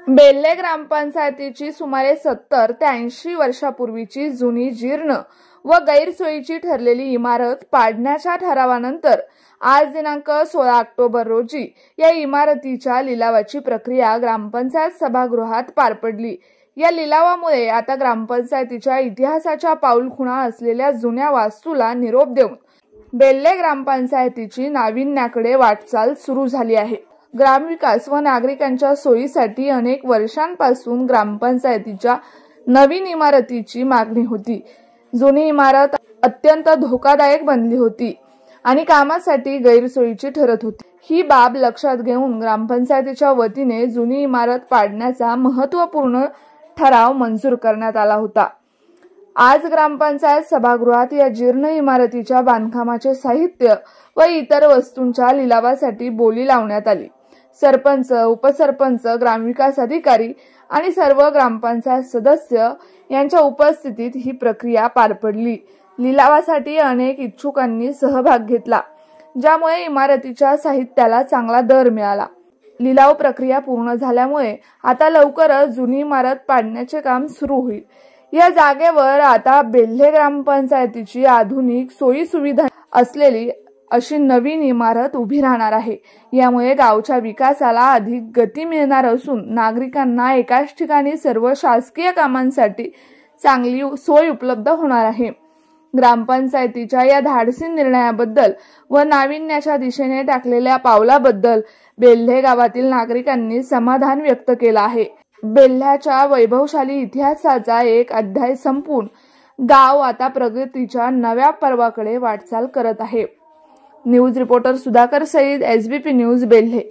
बेल्हे ग्रामपंचायतीची सुमारे 70 ते 80 वर्षापूर्वीची जुनी जीर्ण व गैरसोयीची ठरलेली इमारत पाडण्याच्या ठरावानंतर आज दिनांक 16 ऑक्टोबर रोजी या इमारतीच्या लिलावाची प्रक्रिया ग्रामपंचायत सभागृहात पार पडली। या लिलावामुळे आता ग्रामपंचायतीच्या इतिहासाच्या पाऊलखुणा असलेल्या जुन्या वास्तूला निरोप देऊन बेल्हे ग्रामपंचायतीची नाविन्याकडे वाटचाल सुरू झाली आहे। ग्रामविकास व नागरिकांच्या सोयीसाठी अनेक वर्षांपासून ग्रामपंचायतीच्या नवीन इमारतीची मागणी होती। जुनी इमारत अत्यंत धोकादायक बनली होती आणि कामासाठी गैरसोयीची ठरत होती। ही बाब लक्षात घेऊन ग्रामपंचायतीच्या वतीने जुनी इमारत पाडण्याचा महत्त्वपूर्ण ठराव मंजूर करण्यात आला होता। आज ग्रामपंचायत सभागृहात या जीर्ण इमारतीच्या बांधकामाचे साहित्य व इतर वस्तूंच्या लिलावासाठी बोली लावण्यात आली। सरपंच, उपसरपंच, ग्रामविकास अधिकारी आणि सर्व ग्रामपंचायत सदस्य यांच्या उपस्थितीत ही प्रक्रिया पार पडली। लिलावासाठी अनेक इच्छुकांनी सहभाग घेतला, ज्यामुळे इमारतीच्या साहित्याला चांगला दर मिळाला। लिलाव प्रक्रिया पूर्ण झाल्यामुळे आता लवकरच जुनी इमारत पाडण्याचे काम सुरू होईल। या जागेवर आता बेल्हे ग्रामपंचायतीची आधुनिक सोयी सुविधा असलेली अशी नवीन इमारत उभी राहणार आहे। यामुळे गावच्या विकासाला अधिक गती मिळणार असून नागरिकांना एकाच ठिकाणी सर्व शासकीय कामांसाठी चांगली सोय उपलब्ध होणार आहे। ग्रामपंचायतीच्या या धाडसी निर्णयाबद्दल व नाविन्याच्या दिशेने टाकलेल्या पावलाबद्दल बेल्हे गावातील नागरिकांनी समाधान व्यक्त केलं आहे। बेल्ह्याच्या वैभवशाली इतिहासाचा एक अध्याय संपून गाव आता प्रगतीच्या नव्या पर्वाकडे वाटचाल करत आहे। News reporter Sudhakar Sayeed, SBP news, Belhe.